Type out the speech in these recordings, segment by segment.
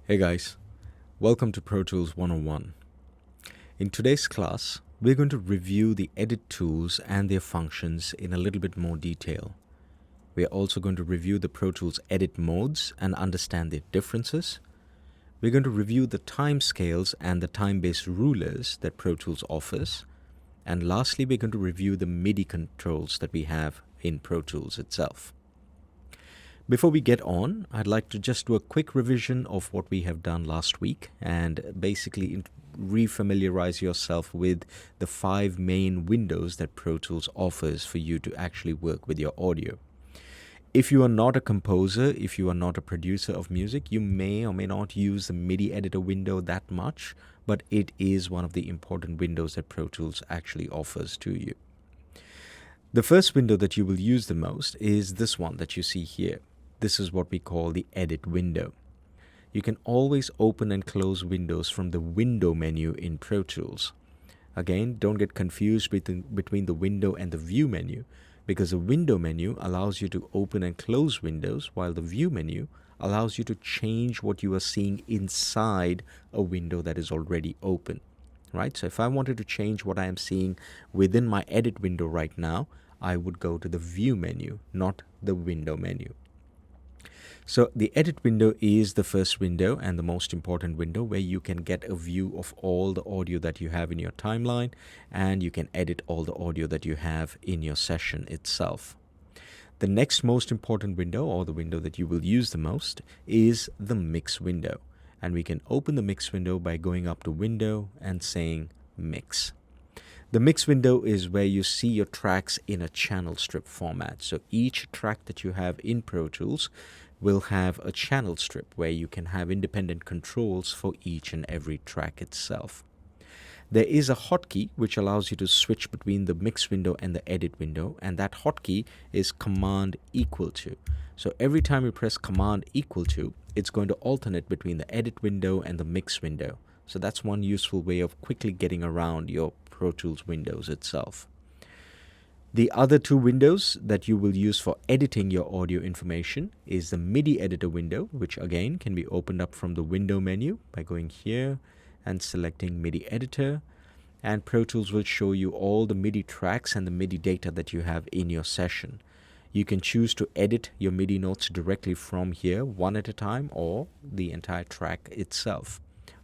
Hey guys, welcome to Pro Tools 101. In today's class, we're going to review the edit tools and their functions in a little bit more detail. We are also going to review the Pro Tools edit modes and understand their differences. We're going to review the timescales and the time-based rulers that Pro Tools offers. And lastly, we're going to review the MIDI controls that we have in Pro Tools itself. Before we get on, I'd like to just do a quick revision of what we have done last week and basically refamiliarize yourself with the 5 main windows that Pro Tools offers for you to actually work with your audio. If you are not a composer, if you are not a producer of music, you may or may not use the MIDI editor window that much, but it is one of the important windows that Pro Tools actually offers to you. The first window that you will use the most is this one that you see here. This is what we call the edit window. You can always open and close windows from the window menu in Pro Tools. Again, don't get confused between the window and the view menu, because the window menu allows you to open and close windows, while the view menu allows you to change what you are seeing inside a window that is already open. Right? So if I wanted to change what I am seeing within my edit window right now, I would go to the view menu, not the window menu. So the edit window is the first window and the most important window, where you can get a view of all the audio that you have in your timeline, and you can edit all the audio that you have in your session itself. The next most important window, or the window that you will use the most, is the mix window. And we can open the mix window by going up to window and saying mix. The mix window is where you see your tracks in a channel strip format. So each track that you have in Pro Tools will have a channel strip where you can have independent controls for each and every track itself. There is a hotkey which allows you to switch between the mix window and the edit window, and that hotkey is command equal to. So every time you press command equal to, it's going to alternate between the edit window and the mix window. So that's one useful way of quickly getting around your Pro Tools windows itself. The other 2 windows that you will use for editing your audio information is the MIDI editor window, which again can be opened up from the window menu by going here and selecting MIDI editor, and Pro Tools will show you all the MIDI tracks and the MIDI data that you have in your session. You can choose to edit your MIDI notes directly from here, one at a time, or the entire track itself.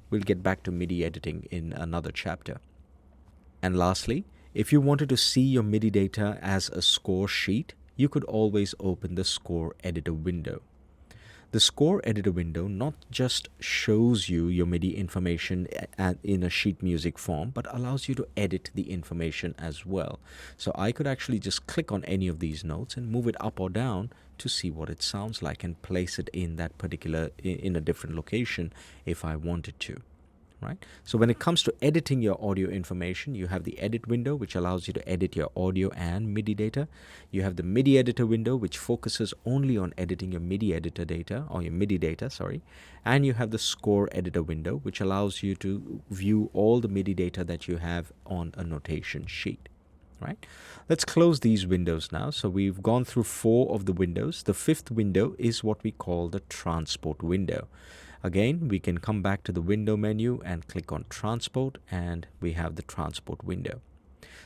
We'll get back to MIDI editing in another chapter. And lastly, if you wanted to see your MIDI data as a score sheet, you could always open the score editor window. The score editor window not just shows you your MIDI information in a sheet music form, but allows you to edit the information as well. So I could actually just click on any of these notes and move it up or down to see what it sounds like and place it in that particular, in a different location if I wanted to. Right? So when it comes to editing your audio information, you have the edit window, which allows you to edit your audio and MIDI data. You have the MIDI editor window, which focuses only on editing your MIDI editor data, or your MIDI data, sorry. And you have the score editor window, which allows you to view all the MIDI data that you have on a notation sheet. Right? Let's close these windows now. So we've gone through 4 of the windows. The 5th window is what we call the transport window. Again, we can come back to the window menu and click on transport, and we have the transport window.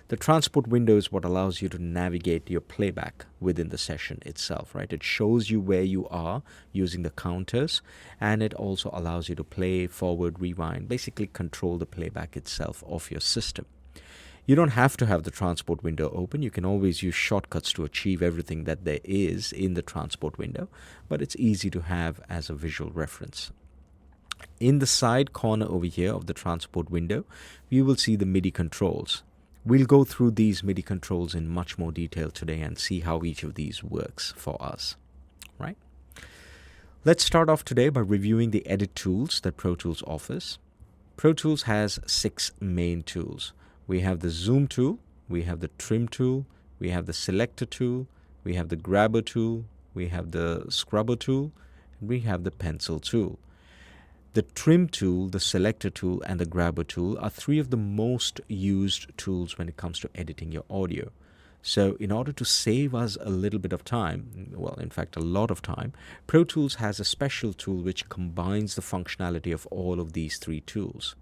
The transport window is what allows you to navigate your playback within the session itself, right? It shows you where you are using the counters, and it also allows you to play, forward, rewind, basically control the playback itself of your system. You don't have to have the transport window open. You can always use shortcuts to achieve everything that there is in the transport window, but it's easy to have as a visual reference. In the side corner over here of the transport window, you will see the MIDI controls. We'll go through these MIDI controls in much more detail today and see how each of these works for us, right? Let's start off today by reviewing the edit tools that Pro Tools offers. Pro Tools has 6 main tools. We have the zoom tool, we have the trim tool, we have the selector tool, we have the grabber tool, we have the scrubber tool, and we have the pencil tool. The trim tool, the selector tool, and the grabber tool are 3 of the most used tools when it comes to editing your audio. So in order to save us a little bit of time, well, in fact, a lot of time, Pro Tools has a special tool which combines the functionality of all of these three tools.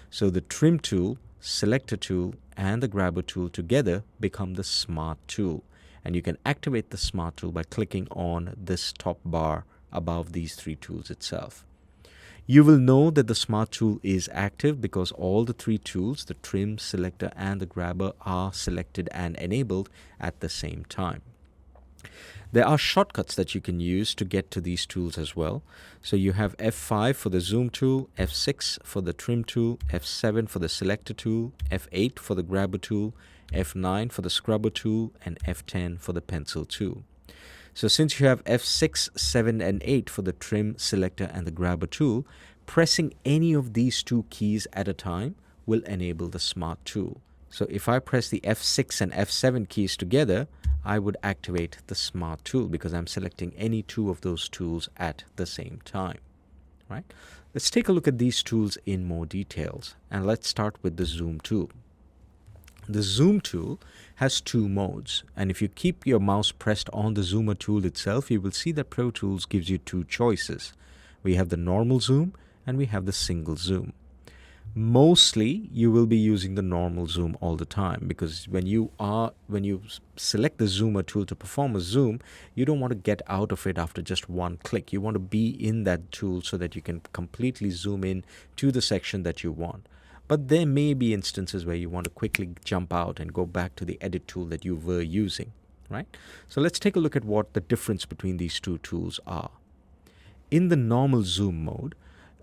So the trim tool, selector tool, and the grabber tool together become the smart tool. And you can activate the smart tool by clicking on this top bar above these three tools itself. You will know that the smart tool is active because all the three tools, the trim, selector, and the grabber, are selected and enabled at the same time. There are shortcuts that you can use to get to these tools as well. So you have F5 for the zoom tool, F6 for the trim tool, F7 for the selector tool, F8 for the grabber tool, F9 for the scrubber tool, and F10 for the pencil tool. So since you have F6, 7, and 8 for the trim, selector, and the grabber tool, pressing any of these two keys at a time will enable the smart tool. So if I press the F6 and F7 keys together, I would activate the smart tool because I'm selecting any two of those tools at the same time, right? Let's take a look at these tools in more details, and let's start with the zoom tool. The zoom tool has two modes, and if you keep your mouse pressed on the zoomer tool itself, you will see that Pro Tools gives you two choices. We have the normal zoom and we have the single zoom. Mostly you will be using the normal zoom all the time because when you select the zoomer tool to perform a zoom, you don't want to get out of it after just one click. You want to be in that tool so that you can completely zoom in to the section that you want. But there may be instances where you want to quickly jump out and go back to the edit tool that you were using, right? So let's take a look at what the difference between these two tools are. In the normal zoom mode,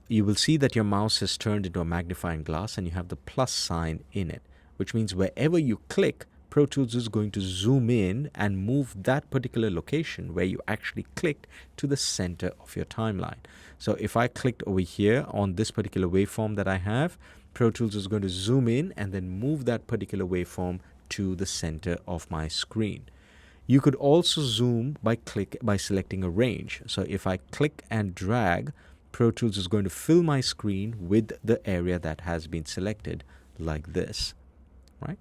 you will see that your mouse is turned into a magnifying glass and you have the plus sign in it, which means wherever you click, Pro Tools is going to zoom in and move that particular location where you actually clicked to the center of your timeline. So if I clicked over here on this particular waveform that I have, Pro Tools is going to zoom in and then move that particular waveform to the center of my screen. You could also zoom by selecting a range. So if I click and drag, Pro Tools is going to fill my screen with the area that has been selected like this, right?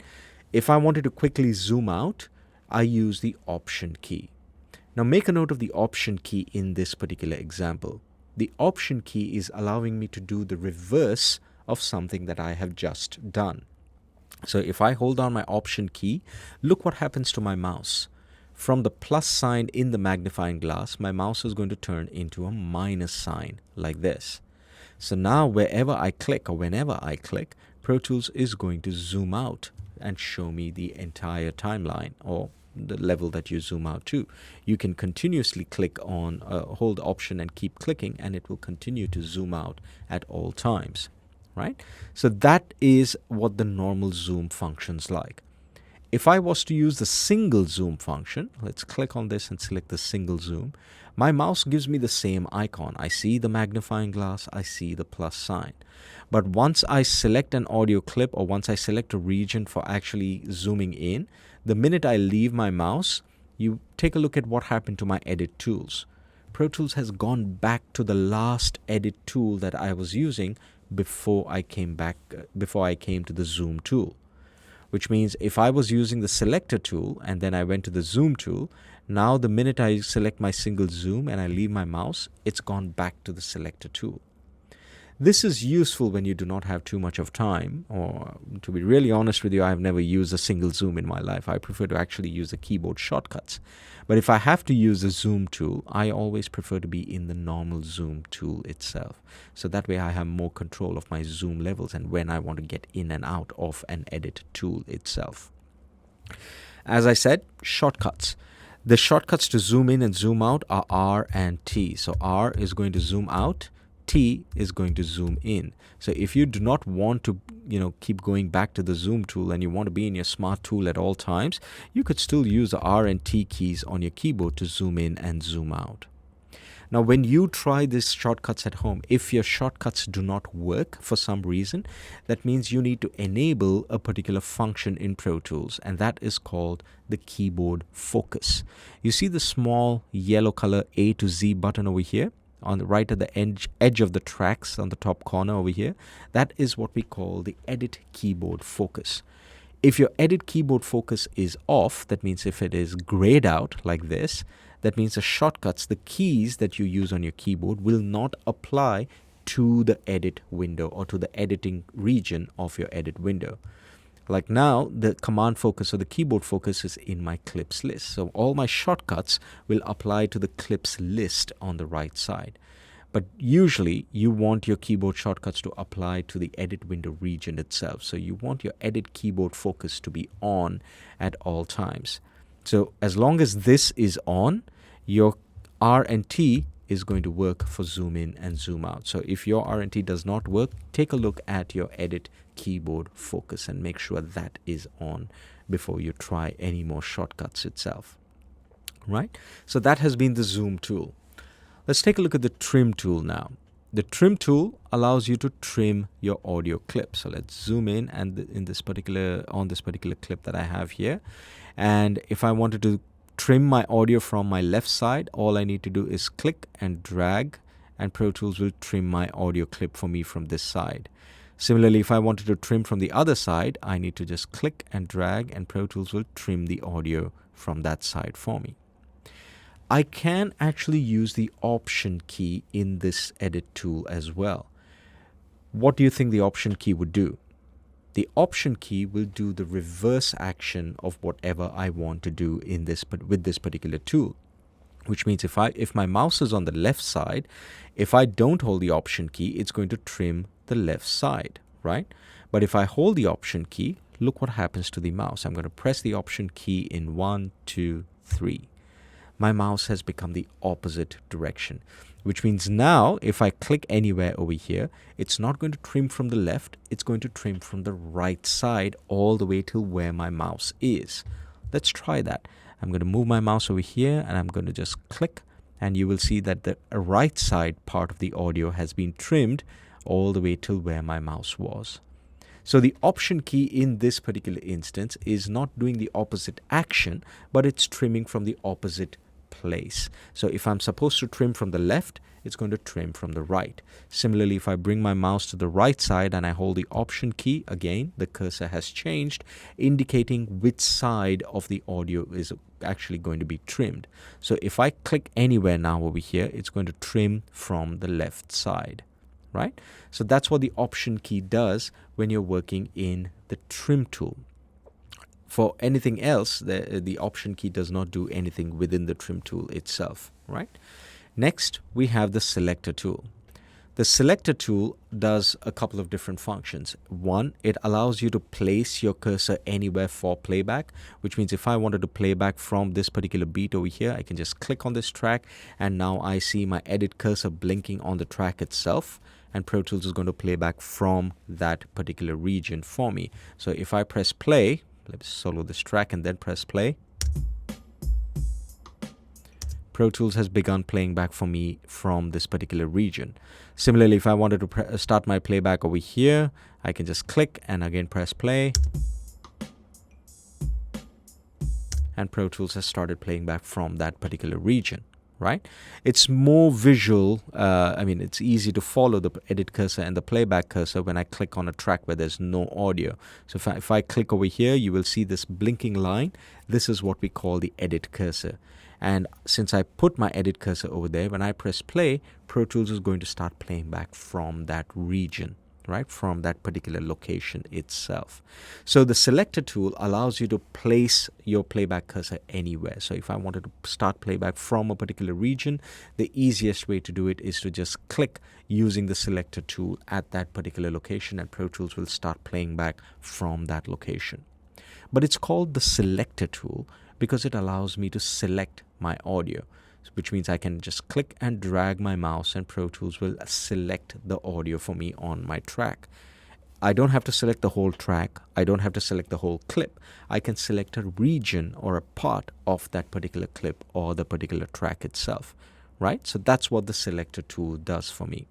If I wanted to quickly zoom out, I use the Option key. Now make a note of the Option key in this particular example. The Option key is allowing me to do the reverse of something that I have just done. So if I hold down my Option key, look what happens to my mouse. From the plus sign in the magnifying glass, my mouse is going to turn into a minus sign like this. So now wherever I click or whenever I click, Pro Tools is going to zoom out and show me the entire timeline or the level that you zoom out to. You can continuously click on, hold Option and keep clicking, and it will continue to zoom out at all times, right? So that is what the normal zoom functions like. If I was to use the single zoom function, let's click on this and select the single zoom, my mouse gives me the same icon. I see the magnifying glass, I see the plus sign. But once I select an audio clip or once I select a region for actually zooming in, the minute I leave my mouse, you take a look at what happened to my edit tools. Pro Tools has gone back to the last edit tool that I was using before I came to the zoom tool. Which means if I was using the selector tool and then I went to the zoom tool, now the minute I select my single zoom and I leave my mouse, it's gone back to the selector tool. This is useful when you do not have too much of time, or to be really honest with you, I've never used a single zoom in my life. I prefer to actually use the keyboard shortcuts. But if I have to use the zoom tool, I always prefer to be in the normal zoom tool itself. So that way I have more control of my zoom levels and when I want to get in and out of an edit tool itself. As I said, shortcuts. The shortcuts to zoom in and zoom out are R and T. So R is going to zoom out. T is going to zoom in. So if you do not want to, keep going back to the zoom tool and you want to be in your smart tool at all times, you could still use the R and T keys on your keyboard to zoom in and zoom out. Now, when you try these shortcuts at home, if your shortcuts do not work for some reason, that means you need to enable a particular function in Pro Tools, and that is called the keyboard focus. You see the small yellow color A to Z button over here? On the right at the edge of the tracks on the top corner over here, that is what we call the edit keyboard focus. If your edit keyboard focus is off, that means if it is grayed out like this, that means the shortcuts, the keys that you use on your keyboard will not apply to the edit window or to the editing region of your edit window. Like now, the command focus or the keyboard focus is in my clips list. So all my shortcuts will apply to the clips list on the right side. But usually you want your keyboard shortcuts to apply to the edit window region itself. So you want your edit keyboard focus to be on at all times. So as long as this is on, your R and T is going to work for zoom in and zoom out. So if your R and T does not work, take a look at your edit keyboard focus and make sure that is on before you try any more shortcuts itself. Right? So that has been the zoom tool. Let's take a look at the trim tool now. The trim tool allows you to trim your audio clip. So let's zoom in and on this particular clip that I have here. And if I wanted to trim my audio from my left side, all I need to do is click and drag, and Pro Tools will trim my audio clip for me from this side. Similarly, if I wanted to trim from the other side, I need to just click and drag, and Pro Tools will trim the audio from that side for me. I can actually use the Option key in this edit tool as well. What do you think the Option key would do? The Option key will do the reverse action of whatever I want to do in this, with this particular tool. Which means if my mouse is on the left side, if I don't hold the Option key, it's going to trim the left side, right? But if I hold the Option key, look what happens to the mouse. I'm going to press the Option key in 1, 2, 3. My mouse has become the opposite direction, which means now if I click anywhere over here, it's not going to trim from the left, it's going to trim from the right side all the way till where my mouse is. Let's try that. I'm going to move my mouse over here and I'm going to just click, and you will see that the right side part of the audio has been trimmed all the way till where my mouse was. So the Option key in this particular instance is not doing the opposite action, but it's trimming from the opposite place. So if I'm supposed to trim from the left, it's going to trim from the right. Similarly, if I bring my mouse to the right side and I hold the Option key, again, the cursor has changed, indicating which side of the audio is actually going to be trimmed. So if I click anywhere now over here, it's going to trim from the left side, right? So that's what the Option key does when you're working in the trim tool. For anything else, the Option key does not do anything within the trim tool itself, right? Next, we have the selector tool. The selector tool does a couple of different functions. One, it allows you to place your cursor anywhere for playback, which means if I wanted to play back from this particular beat over here, I can just click on this track, and now I see my edit cursor blinking on the track itself, and Pro Tools is going to play back from that particular region for me. So if I press play, let's solo this track and then press play. Pro Tools has begun playing back for me from this particular region. Similarly, if I wanted to start my playback over here, I can just click and again press play. And Pro Tools has started playing back from that particular region, right? It's more visual. It's easy to follow the edit cursor and the playback cursor when I click on a track where there's no audio. So if I click over here, you will see this blinking line. This is what we call the edit cursor. And since I put my edit cursor over there, when I press play, Pro Tools is going to start playing back from that region, right? From that particular location itself. So the selector tool allows you to place your playback cursor anywhere. So if I wanted to start playback from a particular region, the easiest way to do it is to just click using the selector tool at that particular location, and Pro Tools will start playing back from that location. But it's called the selector tool because it allows me to select my audio, which means I can just click and drag my mouse and Pro Tools will select the audio for me on my track. I don't have to select the whole track. I don't have to select the whole clip. I can select a region or a part of that particular clip or the particular track itself, right? So that's what the selector tool does for me.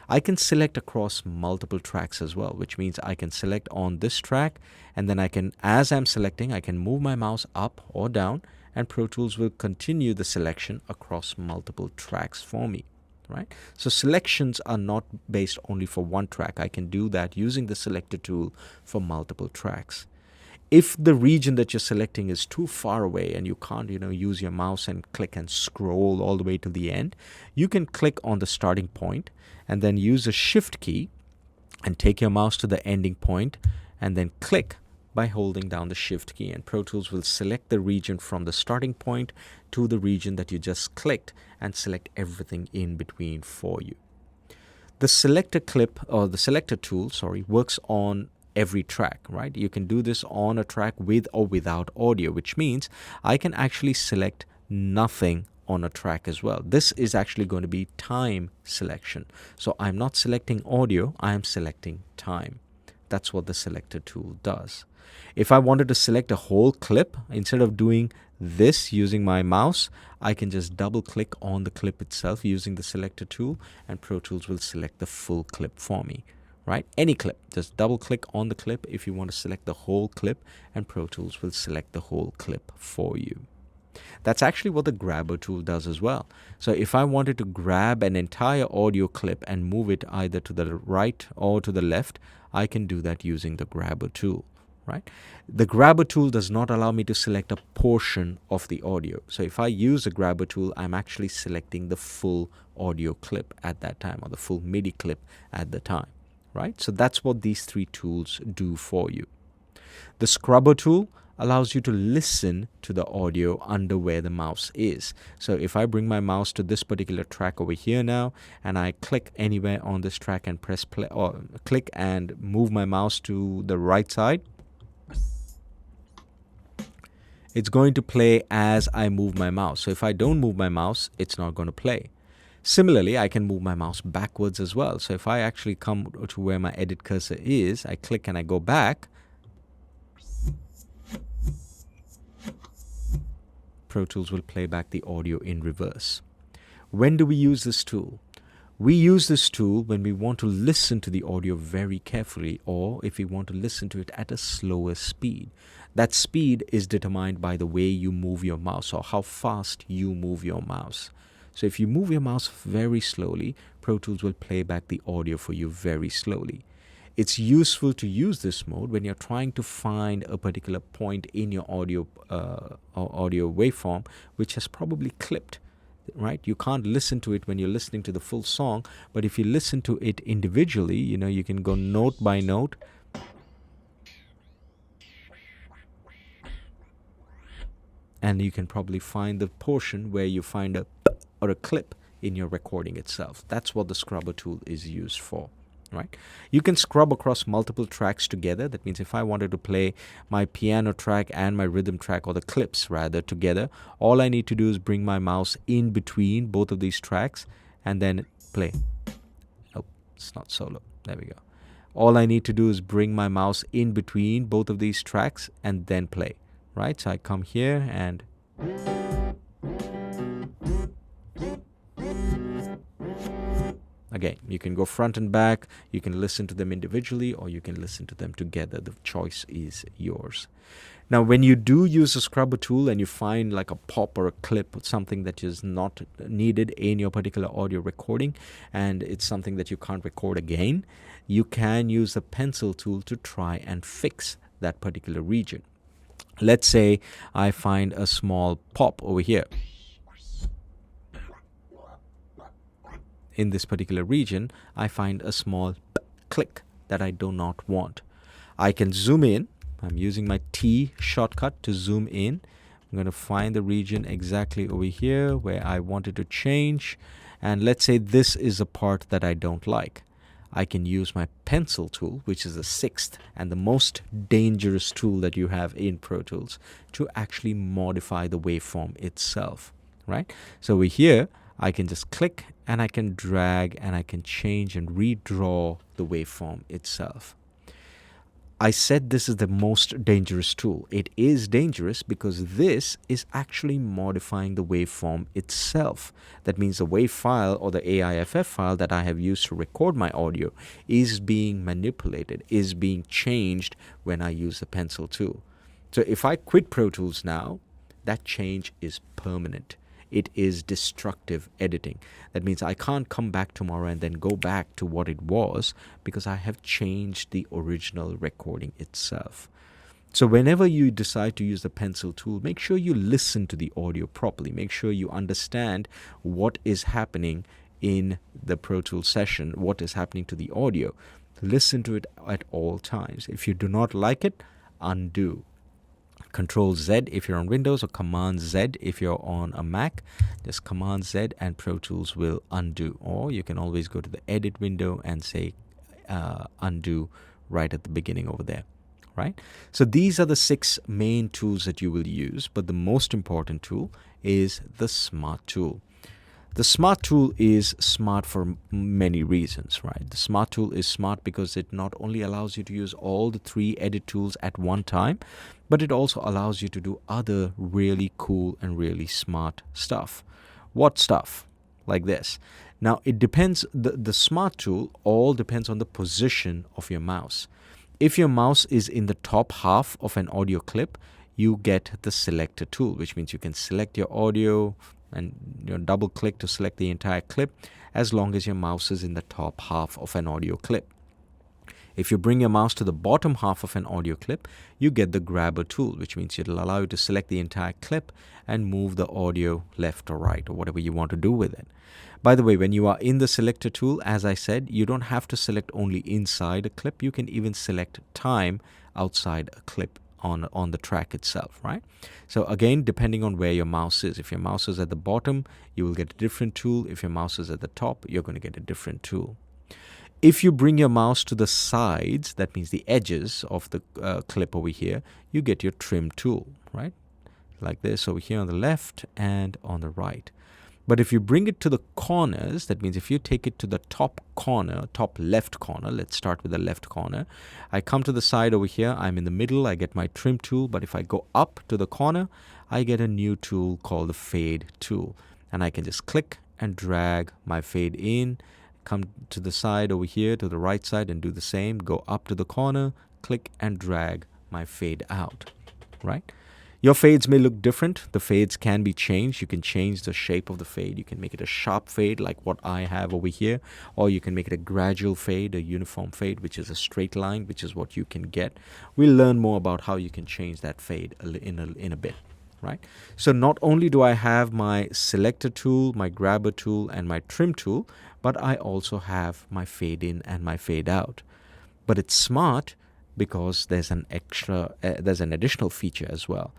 I can select across multiple tracks as well, which means I can select on this track, and then I can, as I'm selecting, I can move my mouse up or down, and Pro Tools will continue the selection across multiple tracks for me, right? So selections are not based only for one track. I can do that using the selector tool for multiple tracks. If the region that you're selecting is too far away and you can't, use your mouse and click and scroll all the way to the end, you can click on the starting point and then use a shift key and take your mouse to the ending point and then click by holding down the shift key, and Pro Tools will select the region from the starting point to the region that you just clicked and select everything in between for you. The selector tool, works on every track, right? You can do this on a track with or without audio, which means I can actually select nothing on a track as well. This is actually going to be time selection. So I'm not selecting audio, I am selecting time. That's what the selector tool does. If I wanted to select a whole clip, instead of doing this using my mouse, I can just double click on the clip itself using the selector tool, and Pro Tools will select the full clip for me. Right? Any clip, just double click on the clip if you want to select the whole clip, and Pro Tools will select the whole clip for you. That's actually what the grabber tool does as well. So if I wanted to grab an entire audio clip and move it either to the right or to the left, I can do that using the grabber tool. Right? The grabber tool does not allow me to select a portion of the audio. So if I use the grabber tool, I'm actually selecting the full audio clip at that time, or the full MIDI clip at the time. Right? So that's what these three tools do for you. The scrubber tool allows you to listen to the audio under where the mouse is. So if I bring my mouse to this particular track over here now, and I click anywhere on this track and press play, or click and move my mouse to the right side, it's going to play as I move my mouse. So if I don't move my mouse, it's not going to play. Similarly, I can move my mouse backwards as well. So if I actually come to where my edit cursor is, I click and I go back, Pro Tools will play back the audio in reverse. When do we use this tool? We use this tool when we want to listen to the audio very carefully, or if we want to listen to it at a slower speed. That speed is determined by the way you move your mouse, or how fast you move your mouse. So if you move your mouse very slowly, Pro Tools will play back the audio for you very slowly. It's useful to use this mode when you're trying to find a particular point in your audio waveform which has probably clipped. Right? You can't listen to it when you're listening to the full song, but if you listen to it individually, you can go note by note. And you can probably find the portion where you find a clip in your recording itself. That's what the scrubber tool is used for. Right? You can scrub across multiple tracks together. That means if I wanted to play my piano track and my rhythm track, or the clips rather, together, all I need to do is bring my mouse in between both of these tracks and then play. Oh, it's not solo. There we go. All I need to do is bring my mouse in between both of these tracks and then play. Right? So I come here and again, you can go front and back, you can listen to them individually, or you can listen to them together. The choice is yours. Now, when you do use a scrubber tool and you find like a pop or a clip, something that is not needed in your particular audio recording, and it's something that you can't record again, you can use the pencil tool to try and fix that particular region. Let's say I find a small pop over here. In this particular region, I find a small click that I do not want. I can zoom in. I'm using my T shortcut to zoom in. I'm going to find the region exactly over here where I wanted to change. And let's say this is a part that I don't like. I can use my pencil tool, which is the sixth and the most dangerous tool that you have in Pro Tools, to actually modify the waveform itself. Right? So over here, I can just click and I can drag and I can change and redraw the waveform itself. I said this is the most dangerous tool. It is dangerous because this is actually modifying the waveform itself. That means the WAV file or the AIFF file that I have used to record my audio is being manipulated, is being changed when I use the pencil tool. So if I quit Pro Tools now, that change is permanent. It is destructive editing. That means I can't come back tomorrow and then go back to what it was because I have changed the original recording itself. So whenever you decide to use the pencil tool, make sure you listen to the audio properly. Make sure you understand what is happening in the Pro Tools session, what is happening to the audio. Listen to it at all times. If you do not like it, undo. Control Z if you're on Windows, or Command Z if you're on a Mac. Just Command Z and Pro Tools will undo. Or you can always go to the edit window and say undo right at the beginning over there. Right? So these are the 6 main tools that you will use, but the most important tool is the Smart tool. The Smart tool is smart for many reasons, right? The Smart tool is smart because it not only allows you to use all the 3 edit tools at one time, but it also allows you to do other really cool and really smart stuff. What stuff? Like this. Now, it depends, the Smart tool all depends on the position of your mouse. If your mouse is in the top half of an audio clip, you get the Selector tool, which means you can select your audio and double click to select the entire clip as long as your mouse is in the top half of an audio clip. If you bring your mouse to the bottom half of an audio clip, you get the Grabber tool, which means it'll allow you to select the entire clip and move the audio left or right or whatever you want to do with it. By the way, when you are in the Selector tool, as I said, you don't have to select only inside a clip. You can even select time outside a clip on the track itself, right? So again, depending on where your mouse is. If your mouse is at the bottom, you will get a different tool. If your mouse is at the top, you're going to get a different tool. If you bring your mouse to the sides, that means the edges of the clip over here, you get your trim tool, right? Like this over here on the left and on the right. But if you bring it to the corners, that means if you take it to the top corner, top left corner, let's start with the left corner. I come to the side over here, I'm in the middle, I get my trim tool. But if I go up to the corner, I get a new tool called the fade tool. And I can just click and drag my fade in, come to the side over here, to the right side, and do the same. Go up to the corner, click and drag my fade out, right? Your fades may look different. The fades can be changed. You can change the shape of the fade. You can make it a sharp fade like what I have over here, or you can make it a gradual fade, a uniform fade, which is a straight line, which is what you can get. We'll learn more about how you can change that fade in a bit, right? So not only do I have my Selector tool, my Grabber tool, and my Trim tool, but I also have my fade in and my fade out. But it's smart because there's an additional feature as well.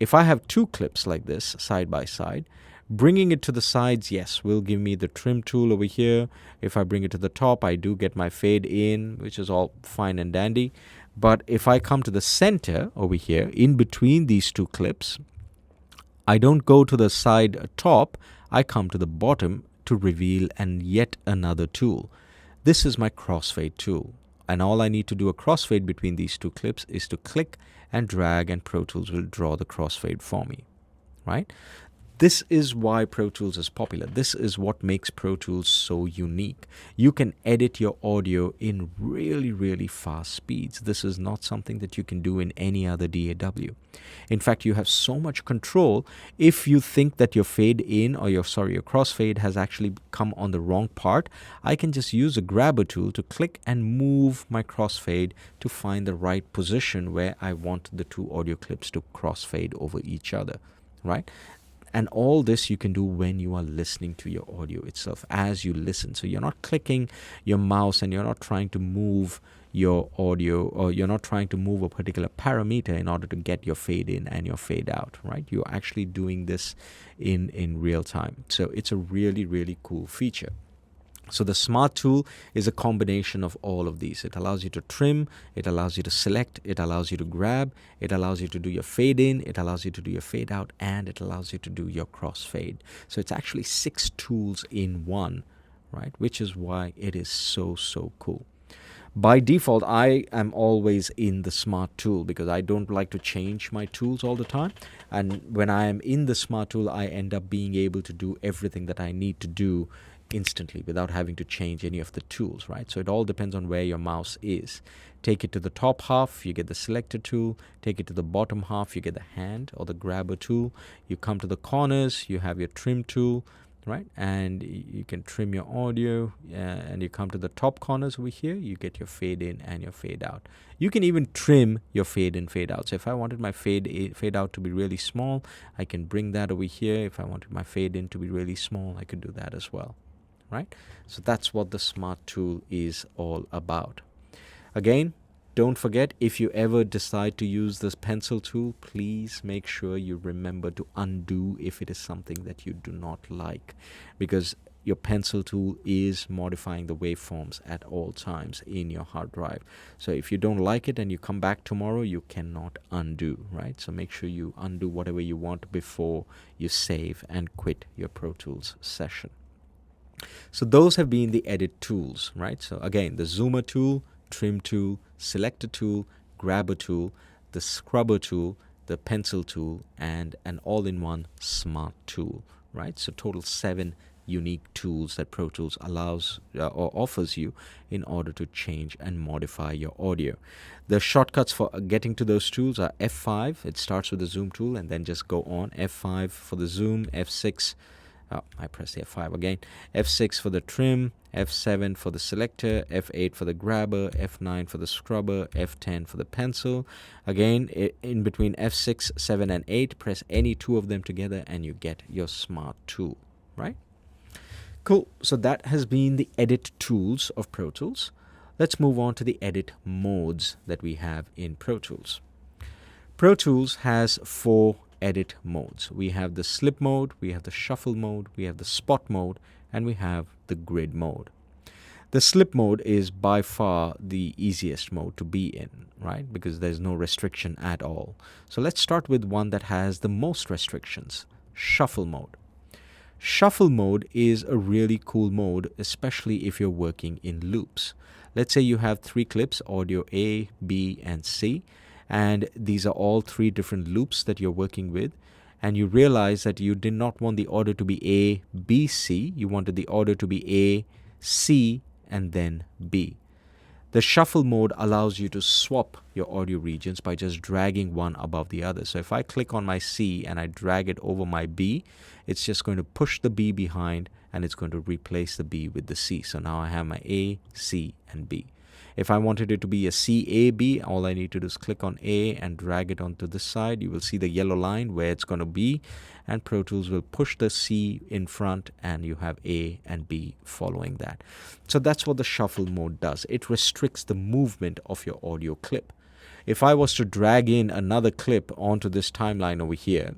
If I have 2 clips like this side by side, bringing it to the sides, yes, will give me the trim tool over here. If I bring it to the top, I do get my fade in, which is all fine and dandy. But if I come to the center over here, in between these 2 clips, I don't go to the side top, I come to the bottom to reveal yet another tool. This is my crossfade tool. And all I need to do a crossfade between these 2 clips is to click and drag, and Pro Tools will draw the crossfade for me, right? This is why Pro Tools is popular. This is what makes Pro Tools so unique. You can edit your audio in really, really fast speeds. This is not something that you can do in any other DAW. In fact, you have so much control. If you think that your fade in or your crossfade has actually come on the wrong part, I can just use a Grabber tool to click and move my crossfade to find the right position where I want the 2 audio clips to crossfade over each other, right? And all this you can do when you are listening to your audio itself, as you listen. So you're not clicking your mouse and you're not trying to move your audio, or you're not trying to move a particular parameter in order to get your fade in and your fade out, right? You're actually doing this in real time. So it's a really, really cool feature. So the Smart tool is a combination of all of these. It allows you to trim, it allows you to select, it allows you to grab, it allows you to do your fade in, it allows you to do your fade out, and it allows you to do your crossfade. So it's actually 6 tools in one, right? Which is why it is so, so cool. By default, I am always in the Smart tool because I don't like to change my tools all the time. And when I am in the Smart tool, I end up being able to do everything that I need to do instantly without having to change any of the tools, right? So it all depends on where your mouse is. Take it to the top half, you get the Selector tool. Take it to the bottom half, you get the hand or the Grabber tool. You come to the corners, you have your Trim tool. right? And you can trim your audio, and you come to the top corners over here, you get your fade in and your fade out. You can even trim your fade in, fade out. So if I wanted my fade out to be really small, I can bring that over here. If I wanted my fade in to be really small, I could do that as well, right? So that's what the Smart tool is all about. Again, don't forget, if you ever decide to use this pencil tool, please make sure you remember to undo if it is something that you do not like, because your pencil tool is modifying the waveforms at all times in your hard drive. So if you don't like it and you come back tomorrow, you cannot undo, right? So make sure you undo whatever you want before you save and quit your Pro Tools session. So those have been the edit tools, right? So again, the zoomer tool, trim tool, selector tool, grabber tool, the scrubber tool, the pencil tool, and an all-in-one Smart tool, right? So total 7 unique tools that Pro Tools allows or offers you in order to change and modify your audio. The shortcuts for getting to those tools are F5, it starts with the zoom tool, and then just go on. F5 for the zoom, F6, I press the F5 again, F6 for the trim, F7 for the selector, F8 for the grabber, F9 for the scrubber, F10 for the pencil. Again, in between F6, 7, and 8, press any two of them together and you get your Smart tool, right? Cool. So that has been the edit tools of Pro Tools. Let's move on to the edit modes that we have in Pro Tools. Pro Tools has 4 edit modes. We have the slip mode, we have the shuffle mode, we have the spot mode, and we have the grid mode. The slip mode is by far the easiest mode to be in, right? Because there's no restriction at all. So let's start with one that has the most restrictions, shuffle mode. Shuffle mode is a really cool mode, especially if you're working in loops. Let's say you have 3 clips, audio A, B, and C, and these are all 3 different loops that you're working with, and you realize that you did not want the order to be A, B, C. You wanted the order to be A, C, and then B. The shuffle mode allows you to swap your audio regions by just dragging one above the other. So if I click on my C and I drag it over my B, it's just going to push the B behind and it's going to replace the B with the C. So now I have my A, C, and B. If I wanted it to be a C-A-B, all I need to do is click on A and drag it onto this side. You will see the yellow line where it's going to be, and Pro Tools will push the C in front and you have A and B following that. So that's what the shuffle mode does. It restricts the movement of your audio clip. If I was to drag in another clip onto this timeline over here,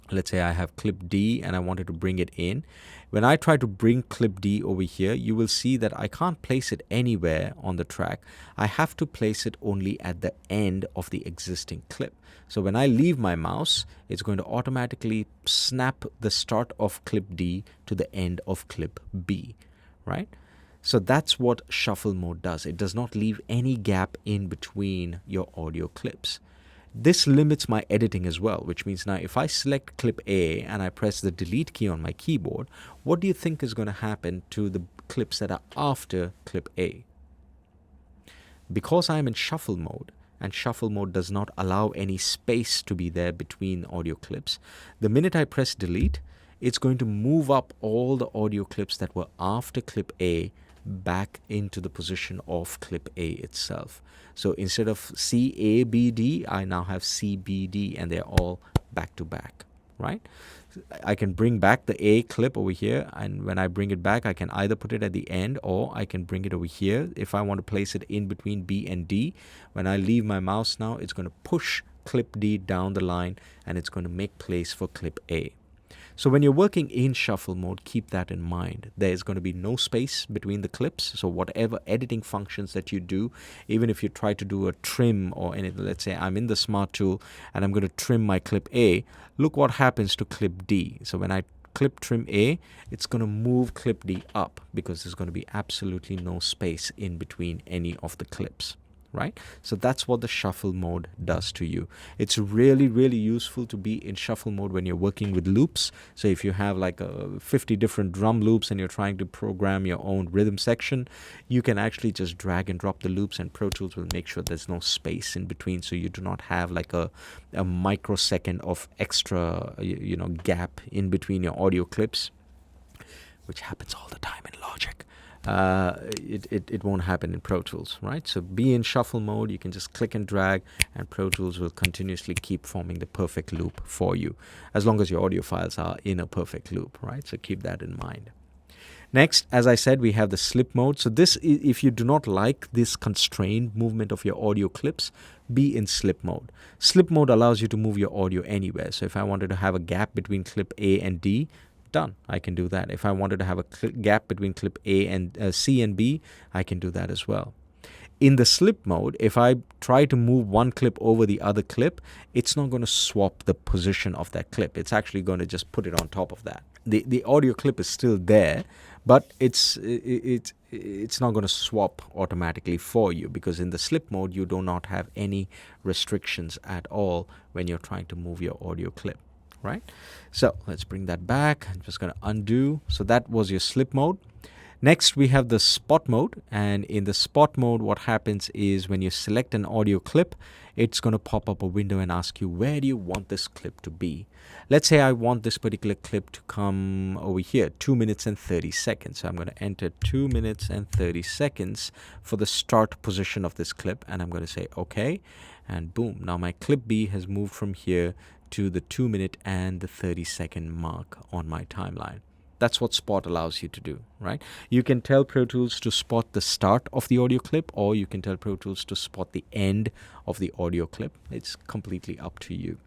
let's say I have clip D and I wanted to bring it in. When I try to bring clip D over here, you will see that I can't place it anywhere on the track. I have to place it only at the end of the existing clip. So when I leave my mouse, it's going to automatically snap the start of clip D to the end of clip B, right? So that's what shuffle mode does. It does not leave any gap in between your audio clips. This limits my editing as well, which means now if I select clip A and I press the delete key on my keyboard, what do you think is going to happen to the clips that are after clip A? Because I am in shuffle mode, and shuffle mode does not allow any space to be there between audio clips, the minute I press delete, it's going to move up all the audio clips that were after clip A back into the position of clip A itself. So instead of C-A-B-D, I now have C-B-D, and they're all back to back, right? I can bring back the A clip over here, and when I bring it back, I can either put it at the end or I can bring it over here. If I want to place it in between B and D, when I leave my mouse now, it's going to push clip D down the line and it's going to make place for clip A. So when you're working in shuffle mode, keep that in mind. There's going to be no space between the clips. So whatever editing functions that you do, even if you try to do a trim or anything, let's say I'm in the Smart tool and I'm going to trim my clip A, look what happens to clip D. So when I clip trim A, it's going to move clip D up because there's going to be absolutely no space in between any of the clips. Right? So that's what the shuffle mode does to you. It's really, really useful to be in shuffle mode when you're working with loops. So if you have like 50 different drum loops and you're trying to program your own rhythm section, you can actually just drag and drop the loops, and Pro Tools will make sure there's no space in between, so you do not have like a microsecond of extra gap in between your audio clips. which happens all the time in Logic, it won't happen in Pro Tools, right? So be in shuffle mode, you can just click and drag, and Pro Tools will continuously keep forming the perfect loop for you, as long as your audio files are in a perfect loop, right? So keep that in mind. Next, as I said, we have the slip mode. So this, if you do not like this constrained movement of your audio clips, be in slip mode. Slip mode allows you to move your audio anywhere. So if I wanted to have a gap between clip A and D, done, I can do that. If I wanted to have a gap between clip A and C and B, I can do that as well. In the slip mode, if I try to move one clip over the other clip, it's not going to swap the position of that clip. It's actually going to just put it on top of that. The audio clip is still there, but it's not going to swap automatically for you, because in the slip mode, you do not have any restrictions at all when you're trying to move your audio clip, right? So let's bring that back. I'm just going to undo. So that was your slip mode. Next, we have the spot mode, and in the spot mode, what happens is when you select an audio clip, it's going to pop up a window and ask you, where do you want this clip to be? Let's say I want this particular clip to come over here, 2 minutes and 30 seconds. So I'm going to enter 2 minutes and 30 seconds for the start position of this clip, and I'm going to say OK, and boom, now my clip B has moved from here to the 2 minute and the 30-second mark on my timeline. That's what spot allows you to do, right? You can tell Pro Tools to spot the start of the audio clip, or you can tell Pro Tools to spot the end of the audio clip. It's completely up to you.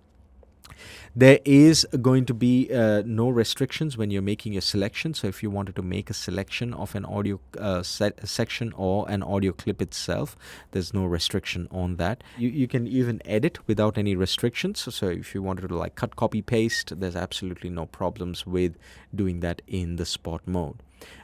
There is going to be no restrictions when you're making your selection. So if you wanted to make a selection of an audio section or an audio clip itself, there's no restriction on that. You can even edit without any restrictions. So if you wanted to like cut, copy, paste, there's absolutely no problems with doing that in the spot mode.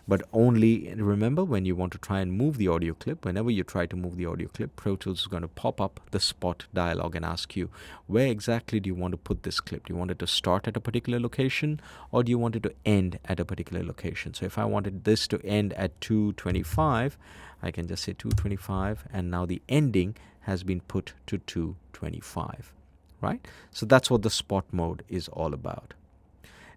But only remember, when you want to try and move the audio clip, whenever you try to move the audio clip, Pro Tools is going to pop up the spot dialog and ask you, where exactly do you want to put this clip? Do you want it to start at a particular location, or do you want it to end at a particular location? So if I wanted this to end at 2:25, I can just say 2:25, and now the ending has been put to 2:25, right? So that's what the spot mode is all about.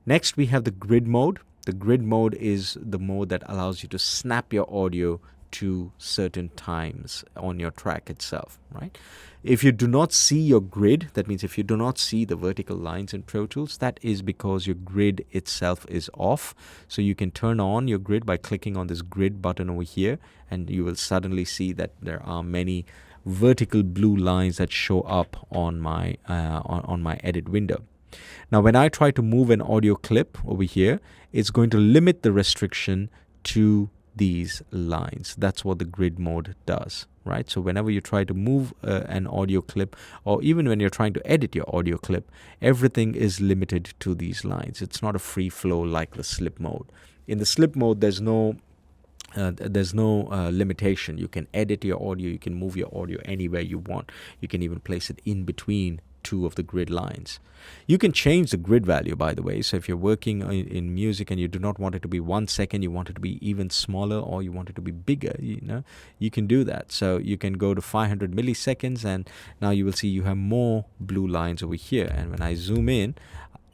Next, we have the grid mode. The grid mode is the mode that allows you to snap your audio to certain times on your track itself, right? If you do not see your grid, that means if you do not see the vertical lines in Pro Tools, that is because your grid itself is off. So you can turn on your grid by clicking on this grid button over here, and you will suddenly see that there are many vertical blue lines that show up on my edit window. Now, when I try to move an audio clip over here, it's going to limit the restriction to these lines. That's what the grid mode does, right? So whenever you try to move an audio clip, or even when you're trying to edit your audio clip, everything is limited to these lines. It's not a free flow like the slip mode. In the slip mode, there's no limitation. You can edit your audio, you can move your audio anywhere you want. You can even place it in between two of the grid lines. You can change the grid value, by the way. So if you're working in music and you do not want it to be 1 second, you want it to be even smaller, or you want it to be bigger, you can do that. So you can go to 500 milliseconds, and now you will see you have more blue lines over here. And when I zoom in,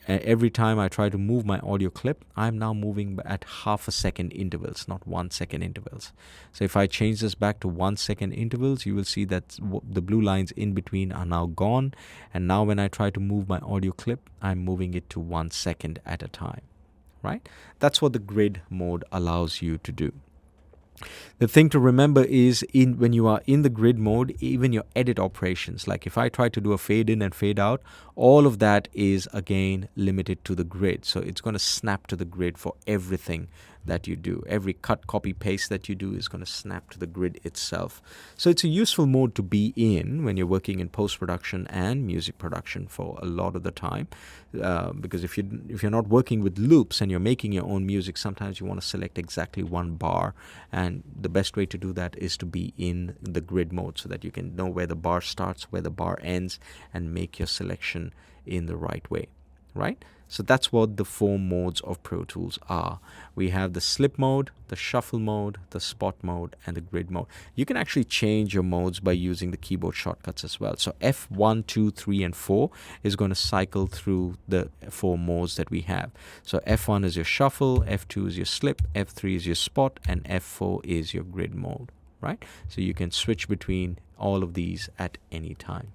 every time I try to move my audio clip, I'm now moving at half a second intervals, not 1 second intervals. So if I change this back to 1 second intervals, you will see that the blue lines in between are now gone. And now when I try to move my audio clip, I'm moving it to 1 second at a time, right? That's what the grid mode allows you to do. The thing to remember is when you are in the grid mode, even your edit operations, like if I try to do a fade in and fade out, all of that is again limited to the grid. So it's going to snap to the grid for everything that you do. Every cut, copy, paste that you do is going to snap to the grid itself. So it's a useful mode to be in when you're working in post-production and music production for a lot of the time. Because if you're not working with loops and you're making your own music, sometimes you want to select exactly one bar, and the best way to do that is to be in the grid mode so that you can know where the bar starts, where the bar ends, and make your selection in the right way, right? So that's what the 4 modes of Pro Tools are. We have the slip mode, the shuffle mode, the spot mode, and the grid mode. You can actually change your modes by using the keyboard shortcuts as well. So F1, 2, 3, and 4 is going to cycle through the 4 modes that we have. So F1 is your shuffle, F2 is your slip, F3 is your spot, and F4 is your grid mode, right? So you can switch between all of these at any time.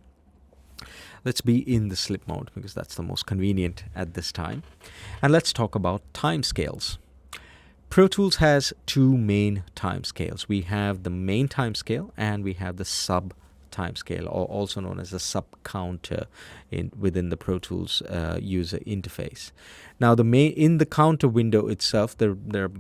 Let's be in the slip mode because that's the most convenient at this time. And let's talk about time scales. Pro Tools has 2 main time scales. We have the main time scale and we have the sub time scale, or also known as a sub counter within the Pro Tools user interface. Now, in the counter window itself, there are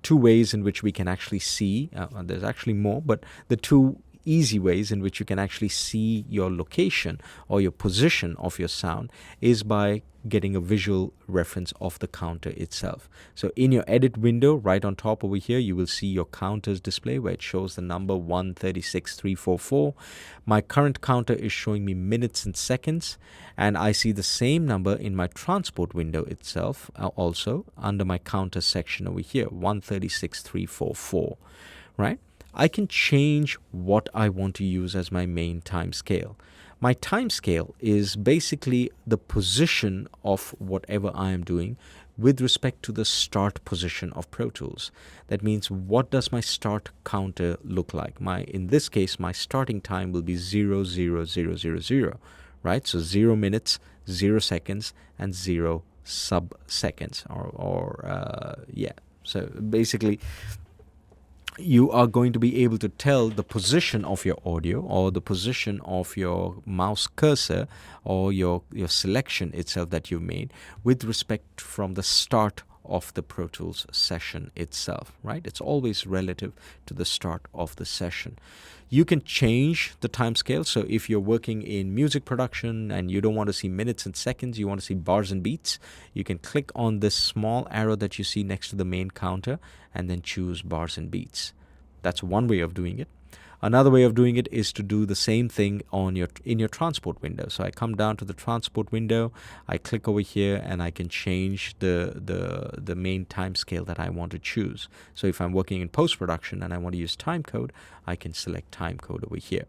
2 ways in which we can actually see. There's actually more, but the 2 easy ways in which you can actually see your location or your position of your sound is by getting a visual reference of the counter itself. So in your edit window, right on top over here, you will see your counters display where it shows the number 136344. My current counter is showing me minutes and seconds, and I see the same number in my transport window itself, also under my counter section over here, 136344, right? I can change what I want to use as my main time scale. My time scale is basically the position of whatever I am doing with respect to the start position of Pro Tools. That means, what does my start counter look like? In this case, my starting time will be 00000, right? So 0 minutes, 0 seconds, and 0 sub-seconds, So basically, you are going to be able to tell the position of your audio or the position of your mouse cursor or your selection itself that you made with respect from the start of the Pro Tools session itself, right? It's always relative to the start of the session. You can change the time scale. So if you're working in music production and you don't want to see minutes and seconds, you want to see bars and beats, you can click on this small arrow that you see next to the main counter and then choose bars and beats. That's one way of doing it. Another way of doing it is to do the same thing in your transport window. So I come down to the transport window, I click over here, and I can change the main time scale that I want to choose. So if I'm working in post-production and I want to use time code, I can select time code over here.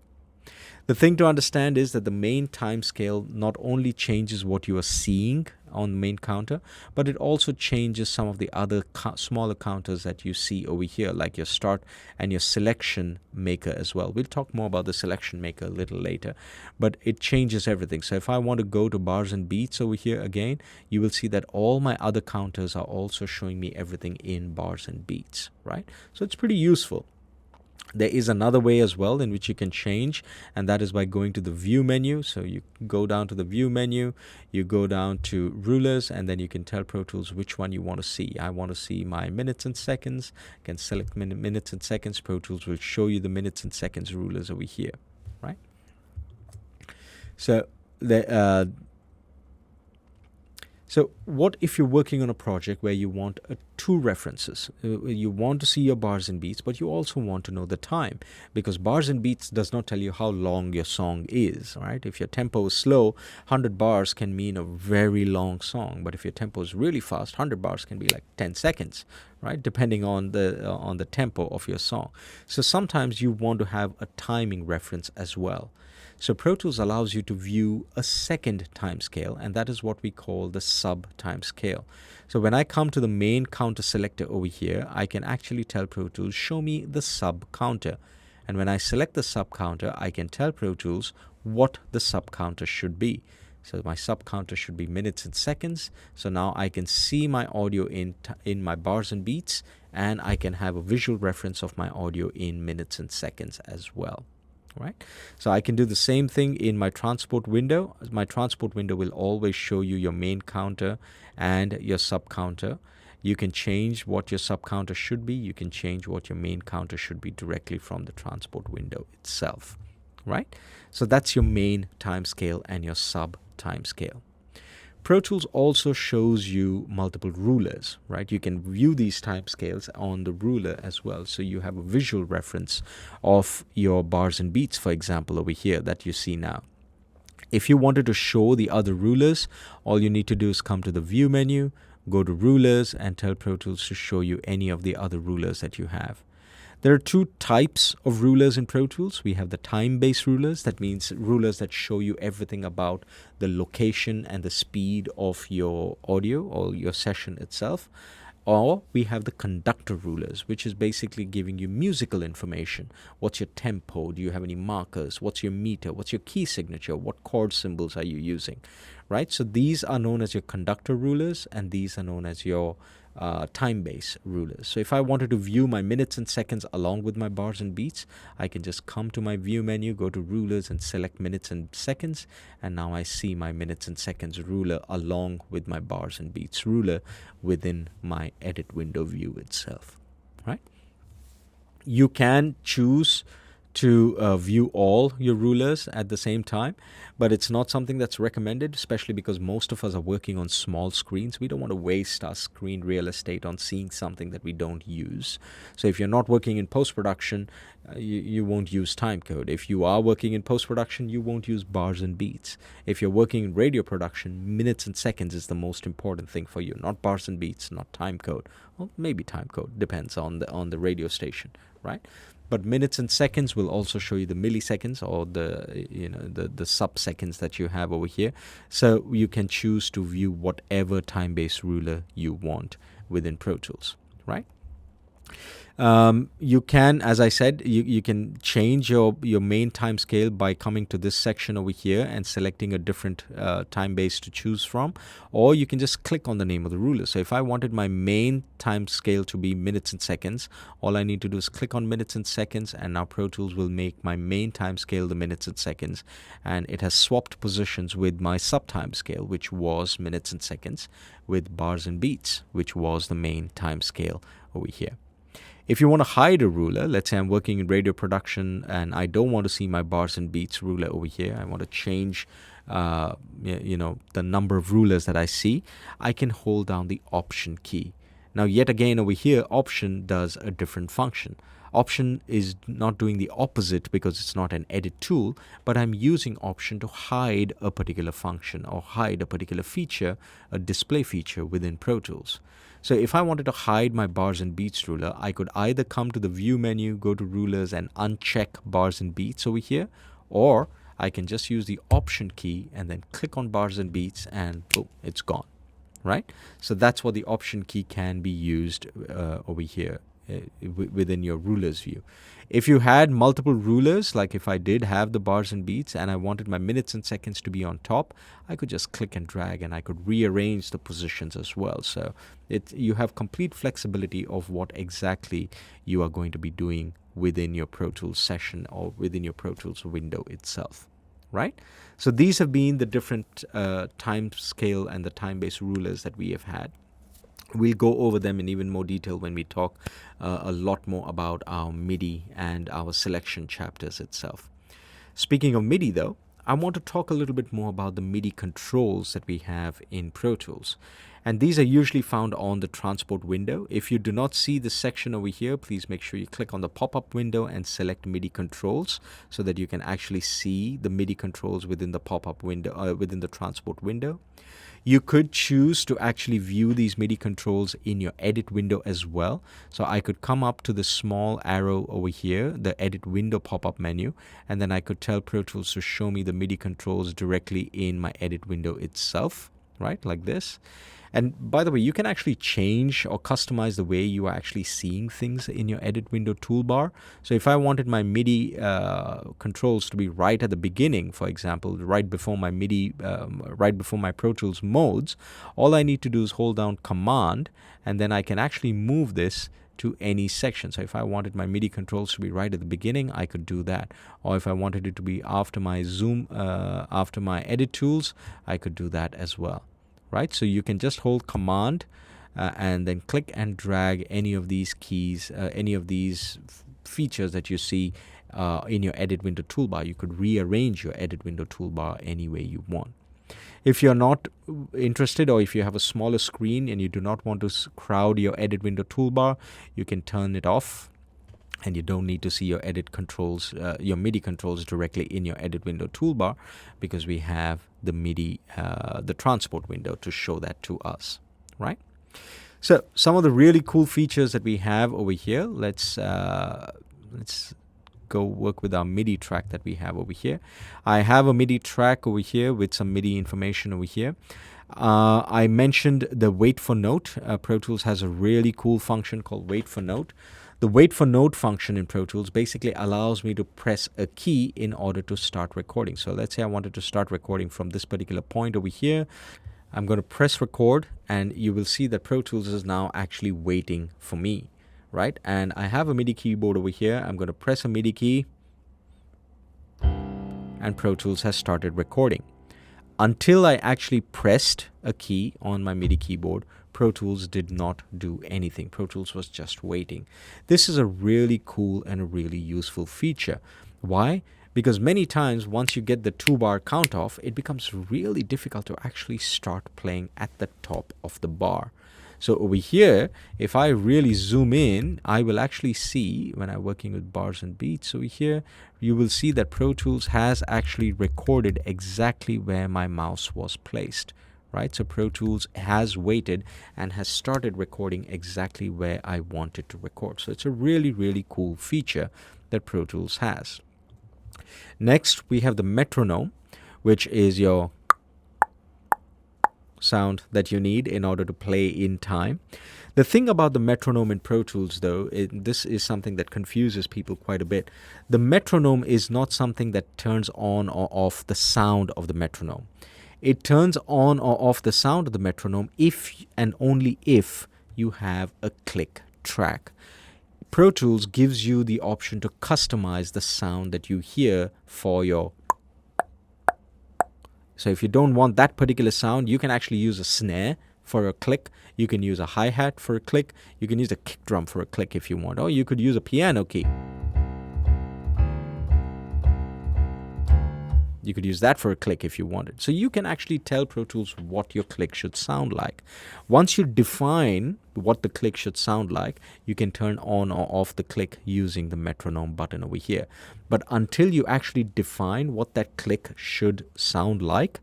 The thing to understand is that the main time scale not only changes what you are seeing on the main counter, but it also changes some of the other smaller counters that you see over here, like your start and your selection maker as well. We'll talk more about the selection maker a little later, but it changes everything. So if I want to go to bars and beats over here again, you will see that all my other counters are also showing me everything in bars and beats, right? So it's pretty useful. There is another way as well in which you can change, and that is by going to the view menu. So you go down to the view menu, you go down to rulers, and then you can tell Pro Tools which one you want to see. I want to see my minutes and seconds. I can select minutes and seconds. Pro Tools will show you the minutes and seconds rulers over here, right? So So what if you're working on a project where you want 2 references? You want to see your bars and beats, but you also want to know the time, because bars and beats does not tell you how long your song is, right? If your tempo is slow, 100 bars can mean a very long song, but if your tempo is really fast, 100 bars can be like 10 seconds, right? Depending on the tempo of your song. So sometimes you want to have a timing reference as well. So Pro Tools allows you to view a second time scale, and that is what we call the sub time scale. So when I come to the main counter selector over here, I can actually tell Pro Tools, show me the sub counter. And when I select the sub counter, I can tell Pro Tools what the sub counter should be. So my sub counter should be minutes and seconds. So now I can see my audio in my bars and beats, and I can have a visual reference of my audio in minutes and seconds as well. Right? So I can do the same thing in my transport window. My transport window will always show you your main counter and your sub counter. You can change what your sub counter should be. You can change what your main counter should be directly from the transport window itself, right? So that's your main time scale and your sub time scale. Pro Tools also shows you multiple rulers, right? You can view these time scales on the ruler as well. So you have a visual reference of your bars and beats, for example, over here that you see now. If you wanted to show the other rulers, all you need to do is come to the View menu, go to Rulers, and tell Pro Tools to show you any of the other rulers that you have. There are two types of rulers in Pro Tools. We have the time-based rulers. That means rulers that show you everything about the location and the speed of your audio or your session itself. Or we have the conductor rulers, which is basically giving you musical information. What's your tempo? Do you have any markers? What's your meter? What's your key signature? What chord symbols are you using? Right? So these are known as your conductor rulers, and these are known as your time-based rulers. So if I wanted to view my minutes and seconds along with my bars and beats, I can just come to my View menu, go to Rulers, and select minutes and seconds, and now I see my minutes and seconds ruler along with my bars and beats ruler within my edit window view itself. Right? You can choose to view all your rulers at the same time, but it's not something that's recommended, especially because most of us are working on small screens. We don't want to waste our screen real estate on seeing something that we don't use. So if you're not working in post-production, you won't use timecode. If you are working in post-production, you won't use bars and beats. If you're working in radio production, minutes and seconds is the most important thing for you, not bars and beats, not timecode. Well, maybe timecode, depends on the radio station, right? But minutes and seconds will also show you the milliseconds or the sub-seconds that you have over here. So you can choose to view whatever time-based ruler you want within Pro Tools, right? You can, as I said, you can change your main time scale by coming to this section over here and selecting a different time base to choose from, or you can just click on the name of the ruler. So if I wanted my main time scale to be minutes and seconds, all I need to do is click on minutes and seconds, and now Pro Tools will make my main time scale the minutes and seconds, and it has swapped positions with my sub time scale, which was minutes and seconds, with bars and beats, which was the main time scale over here. If you want to hide a ruler, let's say I'm working in radio production and I don't want to see my bars and beats ruler over here. I want to change, the number of rulers that I see. I can hold down the Option key. Now, yet again over here, Option does a different function. Option is not doing the opposite because it's not an edit tool, but I'm using Option to hide a particular function or hide a particular feature, a display feature within Pro Tools. So if I wanted to hide my bars and beats ruler, I could either come to the View menu, go to Rulers, and uncheck bars and beats over here, or I can just use the Option key and then click on bars and beats, and boom, it's gone, right? So that's what the Option key can be used over here within your rulers view. If you had multiple rulers, like if I did have the bars and beats and I wanted my minutes and seconds to be on top, I could just click and drag and I could rearrange the positions as well. So you have complete flexibility of what exactly you are going to be doing within your Pro Tools session or within your Pro Tools window itself, right? So these have been the different time scale and the time-based rulers that we have had. We'll go over them in even more detail when we talk a lot more about our MIDI and our selection chapters itself. Speaking of MIDI though, I want to talk a little bit more about the MIDI controls that we have in Pro Tools. And these are usually found on the transport window. If you do not see this section over here, please make sure you click on the pop-up window and select MIDI controls so that you can actually see the MIDI controls within the pop-up window, within the transport window. You could choose to actually view these MIDI controls in your edit window as well. So I could come up to the small arrow over here, the edit window pop-up menu, and then I could tell Pro Tools to show me the MIDI controls directly in my edit window itself, right? Like this. And by the way, you can actually change or customize the way you are actually seeing things in your edit window toolbar. So if I wanted my MIDI controls to be right at the beginning, for example, right before my MIDI, right before my Pro Tools modes, all I need to do is hold down Command, and then I can actually move this to any section. So if I wanted my MIDI controls to be right at the beginning, I could do that. Or if I wanted it to be after my zoom, after my edit tools, I could do that as well. Right, so you can just hold Command and then click and drag any of these keys, any of these features that you see in your edit window toolbar. You could rearrange your edit window toolbar any way you want. If you're not interested, or if you have a smaller screen and you do not want to crowd your edit window toolbar, you can turn it off and you don't need to see your edit controls, your MIDI controls directly in your edit window toolbar, because we have the MIDI, the transport window to show that to us, right? So some of the really cool features that we have over here, let's go work with our MIDI track that we have over here. I have a MIDI track over here with some MIDI information over here. I mentioned the wait for note. Pro Tools has a really cool function called wait for note. The wait for note function in Pro Tools basically allows me to press a key in order to start recording. So let's say I wanted to start recording from this particular point over here. I'm going to press record, and you will see that Pro Tools is now actually waiting for me, right? And I have a MIDI keyboard over here. I'm going to press a MIDI key, and Pro Tools has started recording. Until I actually pressed a key on my MIDI keyboard, Pro Tools did not do anything. Pro Tools was just waiting. This is a really cool and a really useful feature. Why? Because many times once you get the 2-bar count off, it becomes really difficult to actually start playing at the top of the bar. So over here, if I really zoom in, I will actually see, when I'm working with bars and beats over here, you will see that Pro Tools has actually recorded exactly where my mouse was placed, right? So Pro Tools has waited and has started recording exactly where I wanted to record. So it's a really, really cool feature that Pro Tools has. Next, we have the metronome, which is your sound that you need in order to play in time. The thing about the metronome in Pro Tools, though, this is something that confuses people quite a bit. The metronome is not something that turns on or off the sound of the metronome. It turns on or off the sound of the metronome if and only if you have a click track. Pro Tools gives you the option to customize the sound that you hear for your. So if you don't want that particular sound, you can actually use a snare for a click. You can use a hi-hat for a click. You can use a kick drum for a click if you want. Or you could use a piano key. You could use that for a click if you wanted. So you can actually tell Pro Tools what your click should sound like. Once you define what the click should sound like, you can turn on or off the click using the metronome button over here. But until you actually define what that click should sound like,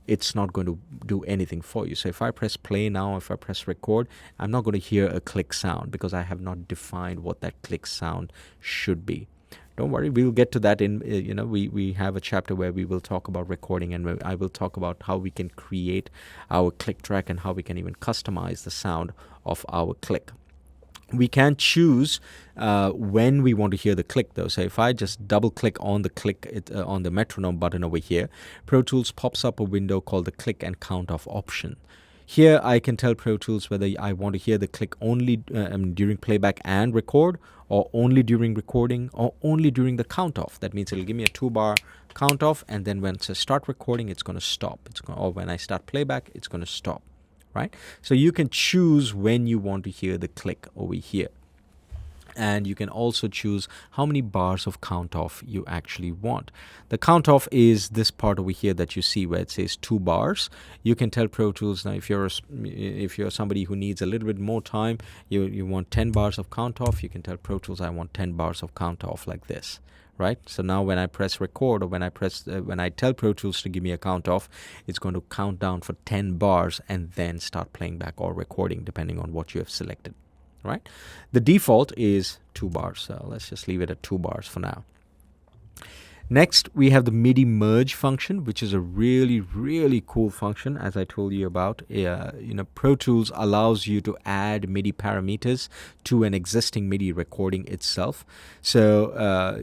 it's not going to do anything for you. So if I press play now, if I press record, I'm not going to hear a click sound because I have not defined what that click sound should be. Don't worry, we'll get to that in, we have a chapter where we will talk about recording, and I will talk about how we can create our click track and how we can even customize the sound of our click. We can choose when we want to hear the click, though. So if I just double click on the click on the metronome button over here, Pro Tools pops up a window called the click and count off option. Here I can tell Pro Tools whether I want to hear the click only during playback and record, or only during recording, or only during the count off. That means it'll give me a 2-bar count off, and then when I start recording, it's going to stop. Or when I start playback, it's going to stop, right? So you can choose when you want to hear the click over here. And you can also choose how many bars of count off you actually want. The count off is this part over here that you see where it says 2 bars. You can tell Pro Tools now if you're somebody who needs a little bit more time, you want 10 bars of count off, you can tell Pro Tools I want 10 bars of count off like this. Right? So now when I press record, or when I tell Pro Tools to give me a count off, it's going to count down for 10 bars and then start playing back or recording depending on what you have selected. Right? The default is 2 bars, so let's just leave it at 2 bars for now. Next, we have the MIDI merge function, which is a really, really cool function, as I told you about. Pro Tools allows you to add MIDI parameters to an existing MIDI recording itself. So,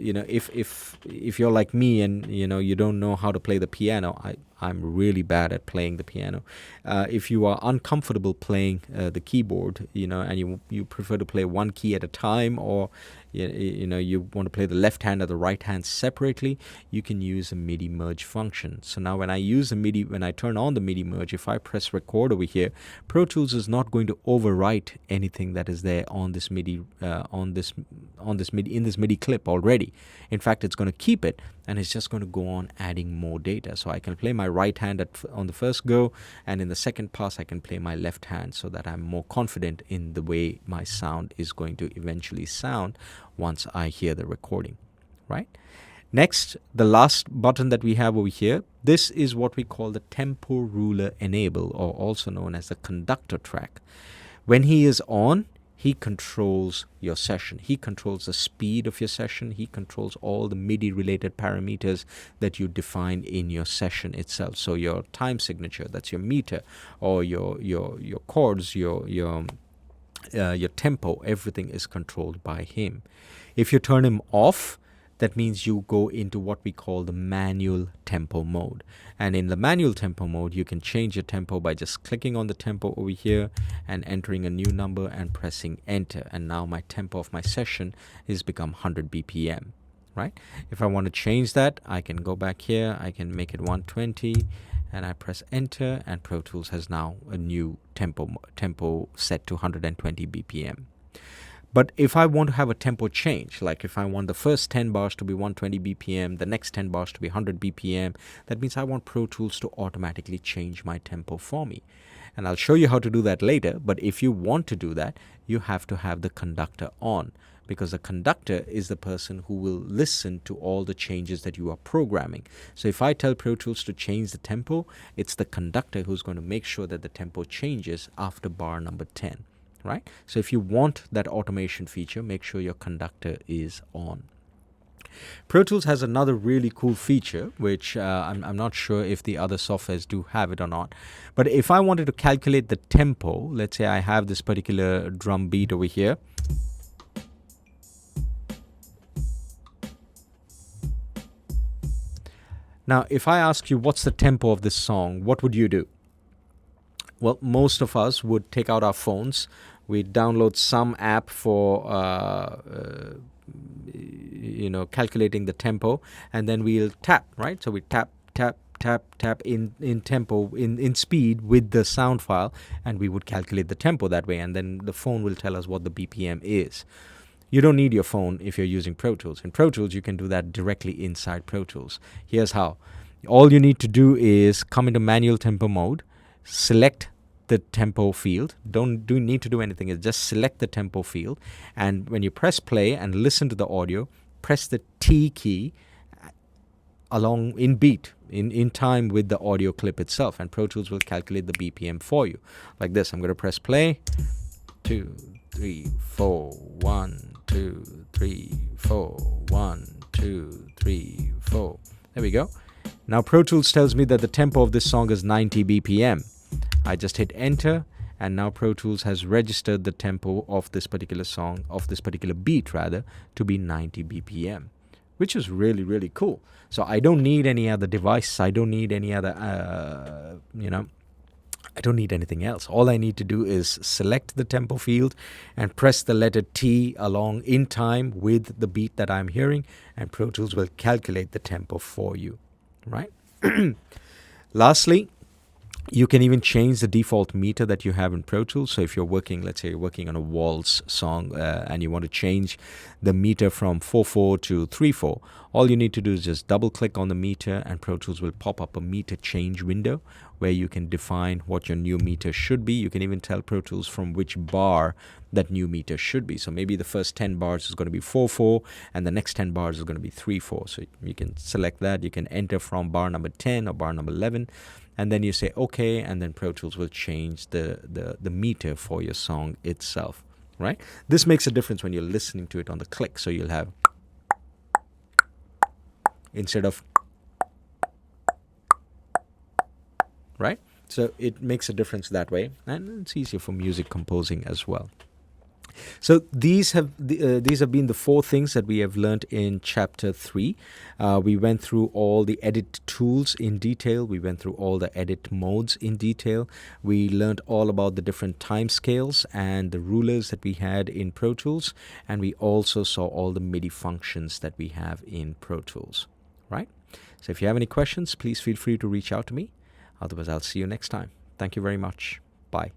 if you're like me and you don't know how to play the piano, I'm really bad at playing the piano. If you are uncomfortable playing the keyboard, and you prefer to play one key at a time, or you want to play the left hand or the right hand separately, you can use a MIDI merge function. So now when I turn on the MIDI merge, if I press record over here, Pro Tools is not going to overwrite anything that is there on this MIDI in this MIDI clip already. In fact, it's going to keep it, and it's just going to go on adding more data. So I can play my right hand on the first go, and in the second pass I can play my left hand, so that I'm more confident in the way my sound is going to eventually sound once I hear the recording, right? Next, the last button that we have over here, this is what we call the tempo ruler enable, or also known as the conductor track. When he is on, he controls your session. He controls the speed of your session. He controls all the MIDI related parameters that you define in your session itself. So your time signature, that's your meter, or your chords, your tempo, everything is controlled by him. If you turn him off, that means you go into what we call the manual tempo mode. And in the manual tempo mode, you can change your tempo by just clicking on the tempo over here and entering a new number and pressing enter. And now my tempo of my session is become 100 BPM, right? If I want to change that, I can go back here, I can make it 120, and I press enter, and Pro Tools has now a new tempo set to 120 BPM. But if I want to have a tempo change, like if I want the first 10 bars to be 120 BPM, the next 10 bars to be 100 BPM, that means I want Pro Tools to automatically change my tempo for me. And I'll show you how to do that later, but if you want to do that, you have to have the conductor on, because the conductor is the person who will listen to all the changes that you are programming. So if I tell Pro Tools to change the tempo, it's the conductor who's going to make sure that the tempo changes after bar number 10. Right? So if you want that automation feature, make sure your conductor is on. Pro Tools has another really cool feature, which I'm not sure if the other softwares do have it or not. But if I wanted to calculate the tempo, let's say I have this particular drum beat over here. Now, if I ask you what's the tempo of this song, what would you do? Well, most of us would take out our phones. We'd download some app for calculating the tempo, and then we'll tap, right? So we tap in tempo, in speed with the sound file, and we would calculate the tempo that way, and then the phone will tell us what the BPM is. You don't need your phone if you're using Pro Tools. In Pro Tools, you can do that directly inside Pro Tools. Here's how. All you need to do is come into manual tempo mode, select the tempo field. Don't need to do anything. It's just select the tempo field, and when you press play and listen to the audio, press the T key along in beat, in time with the audio clip itself, and Pro Tools will calculate the BPM for you. Like this, I'm going to press play. 2, 3, 4, 1, 2, 3, 4, 1, 2, 3, 4. There we go. Now Pro Tools tells me that the tempo of this song is 90 BPM. I just hit enter, and now Pro Tools has registered the tempo of this particular song, of this particular beat rather, to be 90 BPM, which is really, really cool. So I don't need any other device. I don't need any other, I don't need anything else. All I need to do is select the tempo field and press the letter T along in time with the beat that I'm hearing, and Pro Tools will calculate the tempo for you, right? Lastly, you can even change the default meter that you have in Pro Tools. So if you're working, let's say you're working on a waltz song and you want to change the meter from 4/4 to 3/4, all you need to do is just double click on the meter, and Pro Tools will pop up a meter change window where you can define what your new meter should be. You can even tell Pro Tools from which bar that new meter should be. So maybe the first 10 bars is going to be 4/4 and the next 10 bars is going to be 3/4. So you can select that. You can enter from bar number 10 or bar number 11. And then you say okay, and then Pro Tools will change the meter for your song itself, right? This makes a difference when you're listening to it on the click. So you'll have, instead of, right? So it makes a difference that way, and it's easier for music composing as well. So these have been the 4 things that we have learned in Chapter 3. We went through all the edit tools in detail. We went through all the edit modes in detail. We learned all about the different time scales and the rulers that we had in Pro Tools. And we also saw all the MIDI functions that we have in Pro Tools, right? So if you have any questions, please feel free to reach out to me. Otherwise, I'll see you next time. Thank you very much. Bye.